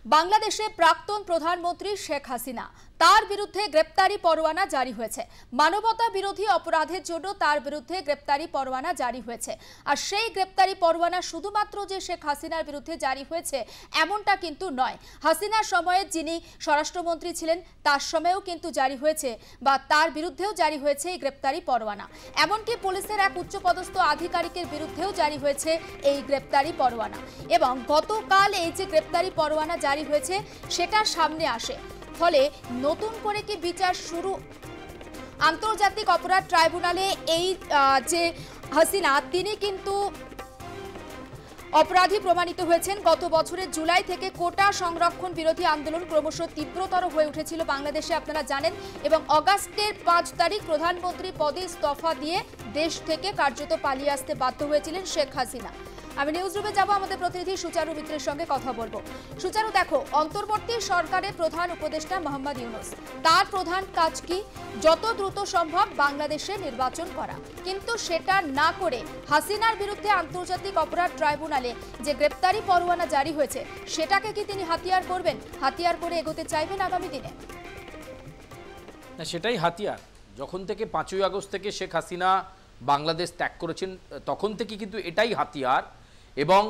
বাংলাদেশে প্রাক্তন প্রধানমন্ত্রী শেখ হাসিনা তার বিরুদ্ধে গ্রেপ্তারি পরোয়ানা জারি হয়েছে। মানবতা বিরোধী অপরাধের জন্য তার বিরুদ্ধে গ্রেপ্তারি পরোয়ানা জারি হয়েছে। আর সেই গ্রেপ্তারি পরোয়ানা শুধুমাত্র যে শেখ হাসিনার বিরুদ্ধে জারি হয়েছে এমনটা কিন্তু নয়। হাসিনার সময়ে যিনি স্বরাষ্ট্রমন্ত্রী ছিলেন তার সময়েও কিন্তু জারি হয়েছে বা তার বিরুদ্ধেও জারি হয়েছে এই গ্রেপ্তারি পরোয়ানা। এমনকি পুলিশের এক উচ্চপদস্থ আধিকারিকের বিরুদ্ধেও জারি হয়েছে এই গ্রেপ্তারি পরোয়ানা। এবং গতকাল এই যে গ্রেপ্তারি পরোয়ানা জারি হয়েছে সেটা সামনে আসে, ফলে নতুন করে কি বিচার শুরু? আন্তর্জাতিক অপরাধ ট্রাইব্যুনালে এই যে হাসিনা তিনি কিন্তু অপরাধী প্রমাণিত হয়েছেন। গত বছরের জুলাই থেকে কোটা সংরক্ষণ বিরোধী আন্দোলন ক্রমশ তীব্রতর হয়ে উঠেছিল বাংলাদেশে, আপনারা জানেন। এবং অগাস্টের 5 তারিখ প্রধানমন্ত্রী পদে ইস্তফা দিয়ে দেশ থেকে কার্যত পালিয়ে আসতে বাধ্য হয়েছিলেন শেখ হাসিনা। আমি নিউজ রুমে যাব, আমাদের প্রতিনিধি সুচারু মিত্রের সঙ্গে কথা বলবো। সুচারু, দেখো, অন্তর্বর্তী সরকারের প্রধান উপদেষ্টা মোহাম্মদ ইউনূস, তার প্রধান কাজ কি? যত দ্রুত সম্ভব বাংলাদেশে নির্বাচন করা। কিন্তু সেটা না করে হাসিনার বিরুদ্ধে আন্তর্জাতিক অপরাধ ট্রাইব্যুনালে যে গ্রেপ্তারি পরোয়ানা জারি হয়েছে সেটাকে কি তিনি হাতিয়ার করবেন, হাতিয়ার করে এগোতে চাইবেন আগামী দিনে? না, সেটাই হাতিয়ার। যখন থেকে 5ই আগস্ট থেকে শেখ হাসিনা বাংলাদেশ ত্যাগ করেছেন তখন থেকে কিন্তু এটাই হাতিয়ার। এবং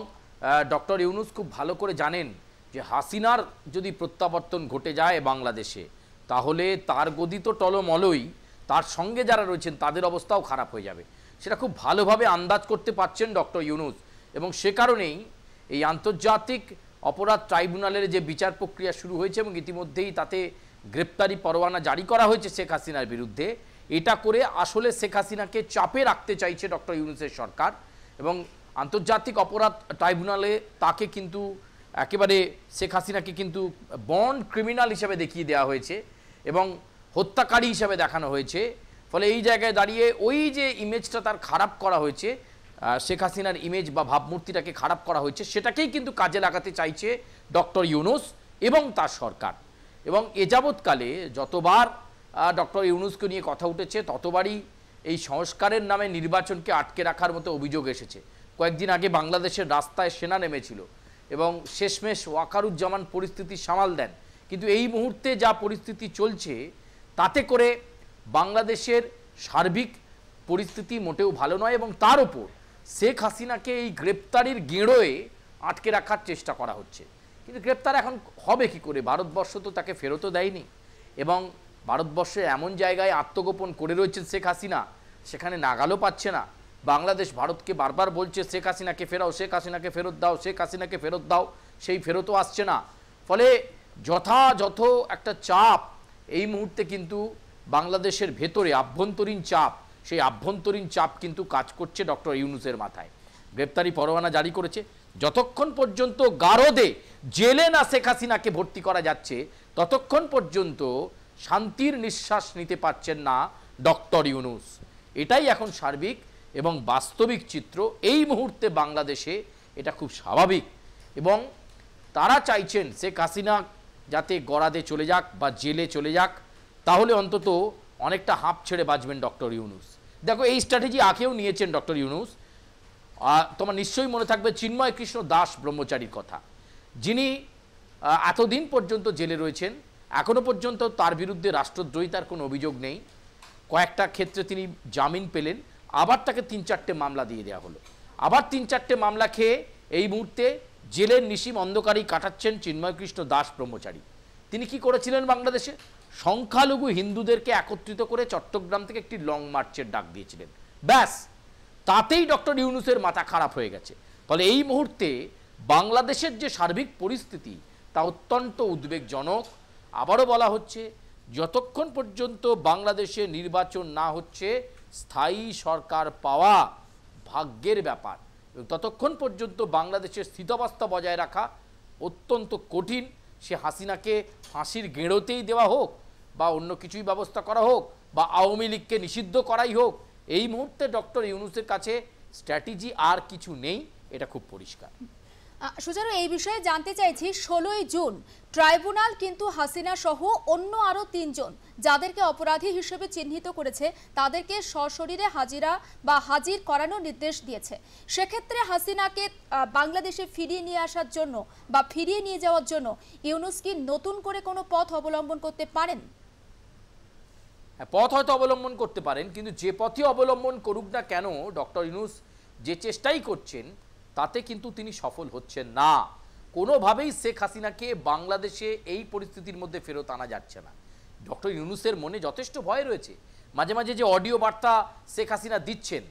ডক্টর ইউনূস খুব ভালো করে জানেন যে হাসিনার যদি প্রত্যাবর্তন ঘটে যায় বাংলাদেশে তাহলে তার গদি তো টলমলই, তার সঙ্গে যারা রয়েছেন তাদের অবস্থাও খারাপ হয়ে যাবে। সেটা খুব ভালোভাবে আন্দাজ করতে পারছেন ডক্টর ইউনূস। এবং সে কারণেই এই আন্তর্জাতিক অপরাধ ট্রাইব্যুনালের যে বিচার প্রক্রিয়া শুরু হয়েছে এবং ইতিমধ্যেই তাতে গ্রেপ্তারি পরোয়ানা জারি করা হয়েছে শেখ হাসিনার বিরুদ্ধে, এটা করে আসলে শেখ হাসিনাকে চাপে রাখতে চাইছে ডক্টর ইউনূসের সরকার। এবং আন্তর্জাতিক অপরাধ ট্রাইব্যুনালে তাকে কিন্তু একেবারে শেখ হাসিনাকে কিন্তু বন্ড ক্রিমিনাল হিসেবে দেখিয়ে দেওয়া হয়েছে এবং হত্যাকারী হিসেবে দেখানো হয়েছে। ফলে এই জায়গায় দাঁড়িয়ে ওই যে ইমেজটা তার খারাপ করা হয়েছে, শেখ হাসিনার ইমেজ বা ভাবমূর্তিটাকে খারাপ করা হয়েছে, সেটাকেই কিন্তু কাজে লাগাতে চাইছে ডক্টর ইউনূস এবং তার সরকার। এবং এ যাবৎকালে যতবার ডক্টর ইউনূসকে নিয়ে কথা উঠেছে ততবারই এই সংস্কারের নামে নির্বাচনকে আটকে রাখার মতো অভিযোগ এসেছে। কয়েকদিন আগে বাংলাদেশের রাস্তায় সেনা নেমেছিল এবং শেষমেশ ওয়াকারুজ্জামান পরিস্থিতি সামাল দেন। কিন্তু এই মুহূর্তে যা পরিস্থিতি চলছে তাতে করে বাংলাদেশের সার্বিক পরিস্থিতি মোটেও ভালো নয়। এবং তার উপর শেখ হাসিনাকে এই গ্রেপ্তারির গেঁড়োয় আটকে রাখার চেষ্টা করা হচ্ছে। কিন্তু গ্রেপ্তার এখন হবে কি করে? ভারতবর্ষ তো তাকে ফেরতও দেয়নি এবং ভারতবর্ষে এমন জায়গায় আত্মগোপন করে রয়েছেন শেখ হাসিনা, সেখানে নাগালও পাচ্ছে না। বাংলাদেশ ভারতকে বারবার বলছে শেখ হাসিনাকে ফেরাও, শেখ হাসিনাকে ফেরত দাও, শেখ হাসিনাকে ফেরত দাও, সেই ফেরতও আসছে না। ফলে যথাযথ একটা চাপ এই মুহূর্তে কিন্তু বাংলাদেশের ভেতরে আভ্যন্তরীণ চাপ, সেই আভ্যন্তরীণ চাপ কিন্তু কাজ করছে ডক্টর ইউনূসের মাথায়। গ্রেপ্তারি পরোয়ানা জারি করেছে। যতক্ষণ পর্যন্ত গারদে জেলে না শেখ হাসিনাকে ভর্তি করা যাচ্ছে ততক্ষণ পর্যন্ত শান্তির নিঃশ্বাস নিতে পারছেন না ডক্টর ইউনূস। এটাই এখন সার্বিক এবং বাস্তবিক চিত্র এই মুহূর্তে বাংলাদেশে। এটা খুব স্বাভাবিক এবং তারা চাইছেন শেখ হাসিনা যাতে গড়াদে চলে যাক বা জেলে চলে যাক, তাহলে অন্তত অনেকটা হাঁপ ছেড়ে বাঁচবেন ডক্টর ইউনূস। দেখো, এই স্ট্র্যাটেজি আগেও নিয়েছেন ডক্টর ইউনূস। তোমার নিশ্চয়ই মনে থাকবে চিন্ময় কৃষ্ণ দাস ব্রহ্মচারীর কথা, যিনি এতদিন পর্যন্ত জেলে রয়েছেন। এখনও পর্যন্ত তার বিরুদ্ধে রাষ্ট্রদ্রোহিতার কোনো অভিযোগ নেই। কয়েকটা ক্ষেত্রে তিনি জামিন পেলেন, আবার তাকে 3-4টে মামলা দিয়ে দেওয়া হলো। আবার 3-4টে মামলা খেয়ে এই মুহূর্তে জেলের নিশিম অন্ধকারেই কাটাচ্ছেন চিন্ময়কৃষ্ণ দাস ব্রহ্মচারী। তিনি কি করেছিলেন? বাংলাদেশে সংখ্যালঘু হিন্দুদেরকে একত্রিত করে চট্টগ্রাম থেকে একটি লং মার্চের ডাক দিয়েছিলেন। ব্যাস, তাতেই ডক্টর ইউনূসের মাথা খারাপ হয়ে গেছে। ফলে এই মুহূর্তে বাংলাদেশের যে সার্বিক পরিস্থিতি তা অত্যন্ত উদ্বেগজনক। আবারও বলা হচ্ছে, যতক্ষণ পর্যন্ত বাংলাদেশে নির্বাচন না হচ্ছে স্থায়ী সরকার পাওয়া ভাগ্যের ব্যাপার। ততক্ষণ পর্যন্ত বাংলাদেশের স্থিতাবস্থা বজায় রাখা অত্যন্ত কঠিন। সে হাসিনাকে ফাঁসির গেঁড়োতেই দেওয়া হোক বা অন্য কিছুই ব্যবস্থা করা হোক বা আওয়ামী লীগকে নিষিদ্ধ করাই হোক, এই মুহূর্তে ডক্টর ইউনূসের কাছে স্ট্র্যাটেজি আর কিছু নেই, এটা খুব পরিষ্কার। সুজারু, এই বিষয়ে জানতে চাইছি 16ই জুন ট্রাইব্যুনাল কিন্তু হাসিনা সহ অন্য আরো 3 জন যাদেরকে অপরাধী হিসেবে চিহ্নিত করেছে তাদেরকে সশরীরে হাজির করানোর নির্দেশ দিয়েছে। সেক্ষেত্রে হাসিনাকে বাংলাদেশে ফিরিয়ে নিয়ে আসার জন্য বা ফিরিয়ে নিয়ে যাওয়ার জন্য ইউনূস কি নতুন করে কোনো পথ অবলম্বন করতে পারেন? পথ হয়তো অবলম্বন করতে পারেন, কিন্তু যে পথই অবলম্বন করুক না কেন ডক্টর ইউনূস যে চেষ্টাই করছেন তাতে কিন্তু তিনি সফল হচ্ছেন না। কোনোভাবেই শেখ হাসিনাকে বাংলাদেশে এই পরিস্থিতির মধ্যে ফেরত আনা যাচ্ছে না। ডক্টর ইউনূসের মনে যথেষ্ট ভয় রয়েছে। মাঝে মাঝে যে অডিও বার্তা শেখ হাসিনা দিচ্ছেন,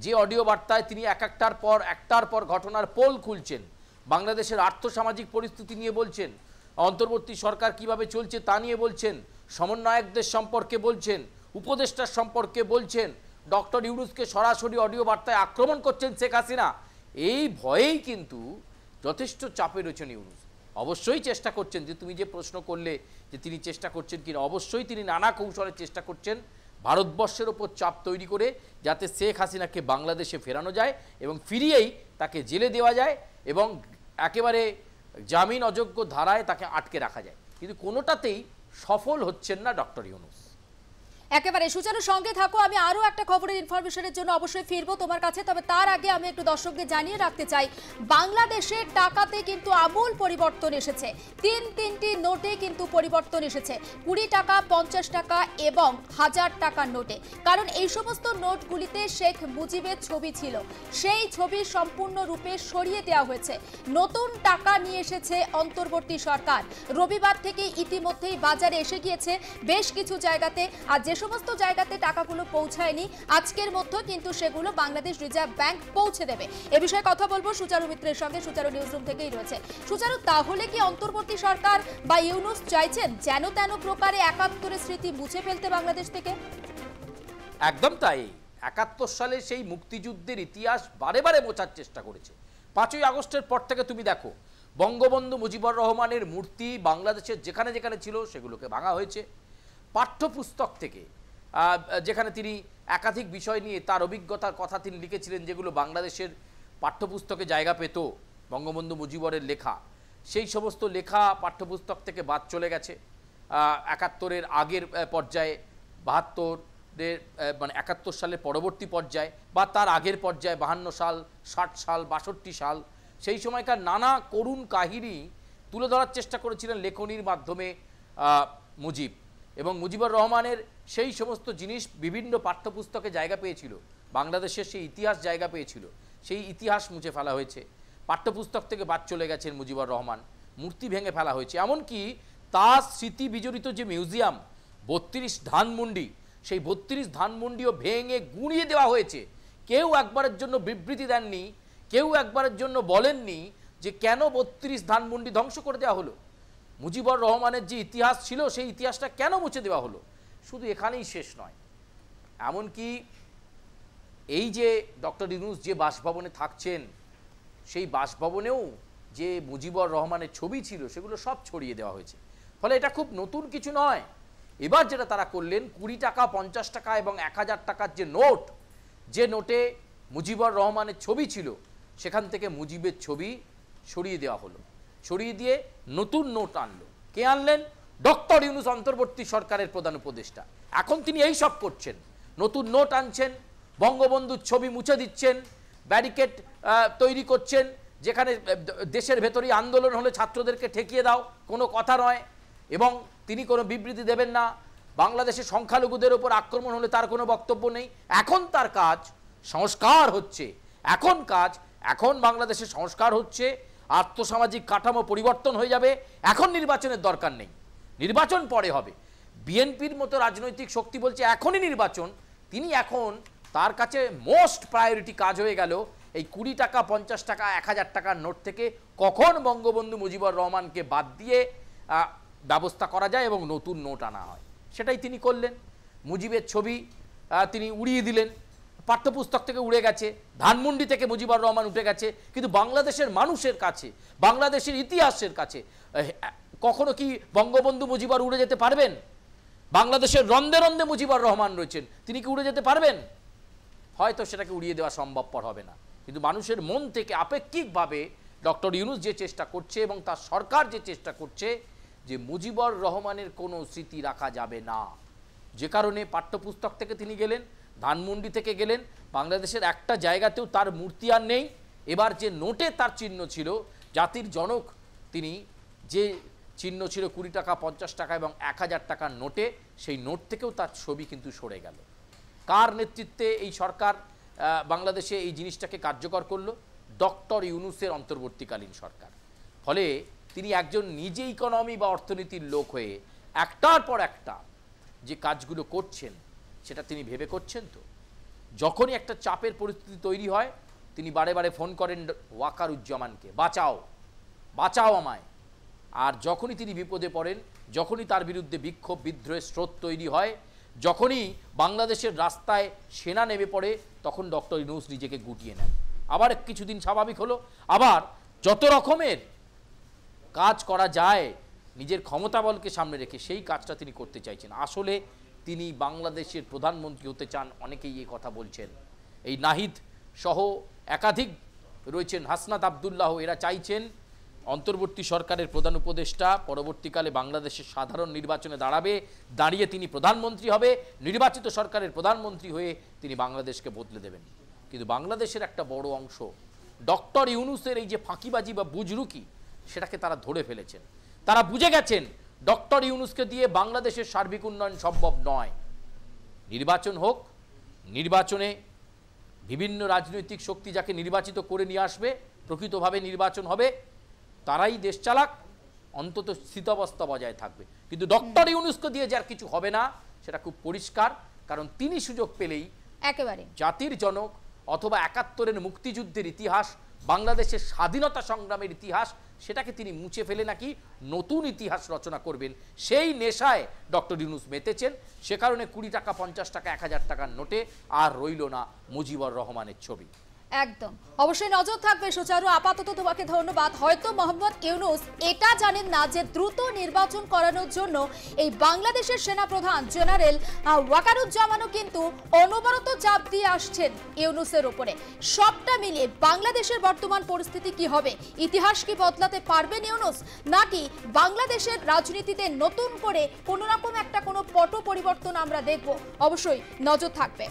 যে অডিও বার্তায় তিনি একটার পর ঘটনার পোল খুলছেন, বাংলাদেশের আর্থসামাজিক পরিস্থিতি নিয়ে বলছেন, অন্তর্বর্তী সরকার কিভাবে চলছে তা নিয়ে বলছেন, সমন্বয়কদের সম্পর্কে বলছেন, উপদেষ্টার সম্পর্কে বলছেন, ডক্টর ইউনূসকে সরাসরি অডিও বার্তায় আক্রমণ করছেন শেখ হাসিনা। এই ভয়েই কিন্তু যথেষ্ট চাপে রয়েছেন ইউনূস। অবশ্যই চেষ্টা করছেন, যে তুমি যে প্রশ্ন করলে যে তিনি চেষ্টা করছেন কিনা, অবশ্যই তিনি নানা কৌশলে চেষ্টা করছেন ভারতবর্ষের ওপর চাপ তৈরি করে যাতে শেখ হাসিনাকে বাংলাদেশে ফেরানো যায় এবং ফিরিয়েই তাকে জেলে দেওয়া যায় এবং একেবারে জামিন অযোগ্য ধারায় তাকে আটকে রাখা যায়। কিন্তু কোনোটাতেই সফল হচ্ছেন না ডক্টর ইউনূস। একেবারে সুচারু, সঙ্গে থাকো। আমি আরো একটা খবরের ইনফরমেশনের জন্য অবশ্যই ফিরবো তোমার কাছে, তবে তার আগে আমি একটু দর্শকদের জানিয়ে রাখতে চাই বাংলাদেশের টাকাতে কিন্তু আমূল পরিবর্তন এসেছে। তিনটি নোটে কিন্তু পরিবর্তন এসেছে, 20 টাকা, 50 টাকা এবং 1000 টাকার নোটে। কারণ এই সমস্ত নোটগুলিতে শেখ মুজিবের ছবি ছিল, সেই ছবি সম্পূর্ণরূপে সরিয়ে দেওয়া হয়েছে। নতুন টাকা নিয়ে এসেছে অন্তর্বর্তী সরকার। রবিবার থেকে ইতিমধ্যেই বাজারে এসে গিয়েছে বেশ কিছু জায়গাতে, আর যে সমস্ত জায়গাতে টাকাগুলো পৌঁছায়নি আজকের মধ্যে কিন্তু সেগুলো বাংলাদেশ রিজার্ভ ব্যাংক পৌঁছে দেবে। এ বিষয়ে কথা বলবো সুচারু মিত্রের সঙ্গে, সুচারু নিউজরুম থেকেই রয়েছে। সুচারু, তাহলে কি অন্তর্বর্তী সরকার বা ইউনূস চাইছেন যেন তেন প্রকারে 71-এর স্মৃতি মুছে ফেলতে বাংলাদেশ থেকে? একদম তাই। 71 সালে সেই মুক্তিযুদ্ধের ইতিহাস বারে বারে মোছার চেষ্টা করেছে। 5ই আগস্টের পর থেকে তুমি দেখো, বঙ্গবন্ধু মুজিবুর রহমানের মূর্তি বাংলাদেশের যেখানে যেখানে ছিল সেগুলোকে ভাঙা হয়েছে। পাঠ্যপুস্তক থেকে যেখানে তিনি একাধিক বিষয় নিয়ে তার অভিজ্ঞতার কথা তিনি লিখেছিলেন, যেগুলো বাংলাদেশের পাঠ্যপুস্তকে জায়গা পেত বঙ্গবন্ধু মুজিবরের লেখা, সেই সমস্ত লেখা পাঠ্যপুস্তক থেকে বাদ চলে গেছে। 71-এর আগের পর্যায়ে, 72-এর মানে 71 সালের পরবর্তী পর্যায়ে বা তার আগের পর্যায়ে 52 সাল, 60 সাল, 62 সাল, সেই সময়কার নানা করুণ কাহিনী তুলে ধরার চেষ্টা করেছিলেন লেখনীর মাধ্যমে মুজিব। এবং মুজিবুর রহমানের সেই সমস্ত জিনিস বিভিন্ন পাঠ্যপুস্তকে জায়গা পেয়েছিল, বাংলাদেশের সেই ইতিহাস জায়গা পেয়েছিল। সেই ইতিহাস মুছে ফেলা হয়েছে, পাঠ্যপুস্তক থেকে বাদ চলে গেছেন মুজিবুর রহমান, মূর্তি ভেঙে ফেলা হয়েছে। এমনকি তার স্মৃতি বিজড়িত যে মিউজিয়াম 32 ধানমন্ডি, সেই 32 ধানমন্ডিও ভেঙে গুঁড়িয়ে দেওয়া হয়েছে। কেউ একবারের জন্য বিবৃতি দেননি, কেউ একবারের জন্য বলেননি যে কেন 32 ধানমন্ডি ধ্বংস করে দেওয়া হলো। মুজিবুর রহমানের যে ইতিহাস ছিল সেই ইতিহাসটা কেন মুছে দেওয়া হলো। শুধু এখানেই শেষ নয়, এমনকি এই যে ডক্টর ইউনূস যে বাসভবনে থাকছেন, সেই বাসভবনেও যে মুজিবুর রহমানের ছবি ছিল সেগুলো সব ছড়িয়ে দেওয়া হয়েছে। ফলে এটা খুব নতুন কিছু নয়। এবার যেটা তারা করলেন, 20 টাকা, 50 টাকা এবং 1000 টাকার যে নোট, যে নোটে মুজিবুর রহমানের ছবি ছিল সেখান থেকে মুজিবের ছবি সরিয়ে দেওয়া হলো। সরিয়ে দিয়ে নতুন নোট আনলো। কে আনলেন? ডক্টর ইউনূস, অন্তর্বর্তী সরকারের প্রধান উপদেষ্টা। এখন তিনি এই সব করছেন, নতুন নোট আনছেন, বঙ্গবন্ধুর ছবি মুছে দিচ্ছেন, ব্যারিকেড তৈরি করছেন, যেখানে দেশের ভেতরেই আন্দোলন হলে ছাত্রদেরকে ঠেকিয়ে দাও, কোনো কথা নয়, এবং তিনি কোনো বিবৃতি দেবেন না। বাংলাদেশের সংখ্যালঘুদের ওপর আক্রমণ হলে তার কোনো বক্তব্য নেই। এখন তার কাজ সংস্কার হচ্ছে, এখন বাংলাদেশের সংস্কার হচ্ছে, আর্থসামাজিক কাঠামো পরিবর্তন হয়ে যাবে। এখন নির্বাচনের দরকার নেই, নির্বাচন পরে হবে। বিএনপির মতো রাজনৈতিক শক্তি বলছে এখনই নির্বাচন। তিনি এখন, তার কাছে মোস্ট প্রায়োরিটি কাজ হয়ে গেল এই 20 টাকা, 50 টাকা, 1000 টাকার নোট থেকে কখন বঙ্গবন্ধু মুজিবুর রহমানকে বাদ দিয়ে ব্যবস্থা করা যায় এবং নতুন নোট আনা হয়, সেটাই তিনি করলেন। মুজিবের ছবি তিনি উড়িয়ে দিলেন, পাঠ্যপুস্তক থেকে উড়ে গেছে, ধানমন্ডি থেকে মুজিবুর রহমান উঠে গেছে, কিন্তু বাংলাদেশের মানুষের কাছে, বাংলাদেশের ইতিহাসের কাছে কখনো কি বঙ্গবন্ধু মুজিবুর উড়ে যেতে পারবেন? বাংলাদেশের রন্ধে রন্ধে মুজিবুর রহমান রয়েছেন, তিনি কি উড়ে যেতে পারবেন? হয়তো সেটাকে উড়িয়ে দেওয়া সম্ভবপর হবে না, কিন্তু মানুষের মন থেকে আপেক্ষিকভাবে ডক্টর ইউনূস যে চেষ্টা করছে এবং তার সরকার যে চেষ্টা করছে যে মুজিবুর রহমানের কোনো স্মৃতি রাখা যাবে না, যে কারণে পাঠ্যপুস্তক থেকে তিনি গেলেন, ধানমন্ডি থেকে গেলেন, বাংলাদেশের একটা জায়গাতেও তার মূর্তি আর নেই। এবার যে নোটে তার চিহ্ন ছিল, জাতির জনক তিনি, যে চিহ্ন ছিল 20 টাকা, 50 টাকা এবং 1000 টাকার নোটে, সেই নোট থেকেও তার ছবি কিন্তু সরে গেল। কার নেতৃত্বে এই সরকার বাংলাদেশে এই জিনিসটাকে কার্যকর করলো? ডক্টর ইউনূসের অন্তর্বর্তীকালীন সরকার। ফলে তিনি একজন নিজে ইকোনমি বা অর্থনীতির লোক হয়ে একটার পর একটা যে কাজগুলো করছেন সেটা তিনি ভেবে করছেন তো? যখনই একটা চাপের পরিস্থিতি তৈরি হয় তিনি বারে বারে ফোন করেন ওয়াকারুজ্জামানকে, বাঁচাও বাঁচাও আমায়। আর যখনই তিনি বিপদে পড়েন, যখনই তার বিরুদ্ধে বিক্ষোভ বিদ্রোহের স্রোত তৈরি হয়, যখনই বাংলাদেশের রাস্তায় সেনা নেমে পড়ে, তখন ডক্টর ইউনূস নিজেকে গুটিয়ে নেন। আবার কিছুদিন স্বাভাবিক হলো, আবার যত রকমের কাজ করা যায় নিজের ক্ষমতা বলকে সামনে রেখে সেই কাজটা তিনি করতে চাইছেন। আসলে তিনি বাংলাদেশের প্রধানমন্ত্রী হতে চান, অনেকেই এই কথা বলছেন। এই নাহিদ সহ একাধিক রয়েছেন, হাসনাত আবদুল্লাহ, এরা চাইছেন অন্তর্বর্তী সরকারের প্রধান উপদেষ্টা পরবর্তীকালে বাংলাদেশের সাধারণ নির্বাচনে দাঁড়িয়ে তিনি প্রধানমন্ত্রী হবে, নির্বাচিত সরকারের প্রধানমন্ত্রী হয়ে তিনি বাংলাদেশকে বদলে দেবেন। কিন্তু বাংলাদেশের একটা বড় অংশ ডক্টর ইউনূসের এই যে ফাঁকিবাজি বা বুজরুকি, সেটাকে তারা ধরে ফেলেছেন। তারা বুঝে গেছেন ডক্টর ইউনূসকে দিয়ে বাংলাদেশের সার্বিক উন্নয়ন সম্ভব নয়। নির্বাচন হোক, নির্বাচনে বিভিন্ন রাজনৈতিক শক্তি যাকে নির্বাচিত করে নিয়ে আসবে, প্রকৃতভাবে নির্বাচন হবে, তারাই দেশ চালাক, অন্তত স্থিতাবস্থা বজায় থাকবে। কিন্তু ডক্টর ইউনূসকে দিয়ে যার কিছু হবে না সেটা খুব পরিষ্কার, কারণ তিনি সুযোগ পেলেই একেবারে জাতির জনক অথবা ৭১-এর মুক্তিযুদ্ধের ইতিহাস, বাংলাদেশের স্বাধীনতা সংগ্রামের ইতিহাস, সেটাকে তিনি মুছে ফেলে নাকি নতুন ইতিহাস রচনা করবেন, সেই নেশায় ডক্টর ইউনূস মেতেছেন। সে কারণে 20 টাকা, 50 টাকা, 1000 টাকার নোটে আর রইল না মুজিবুর রহমানের ছবি। একদম, অবশ্যই নজর থাকবে সুচারু। আপাতত তোমাকে ধন্যবাদ। হয়তো মোহাম্মদ ইউনূস এটা জানেন না যে দ্রুত নির্বাচন করানোর জন্য এই বাংলাদেশের সেনাপ্রধান জেনারেল ওয়াকারুজ্জামানও কিন্তু অনবরত চাপ দিয়ে আসছেন ইউনূসের উপরে। সবটা মিলিয়ে বাংলাদেশের বর্তমান পরিস্থিতি কি হবে? ইতিহাস কি বদলাতে পারবেন ইউনূস, নাকি বাংলাদেশের রাজনীতিতে নতুন করে কোনো রকম একটা কোনো পট পরিবর্তন আমরা দেখব? অবশ্যই নজর থাকবে।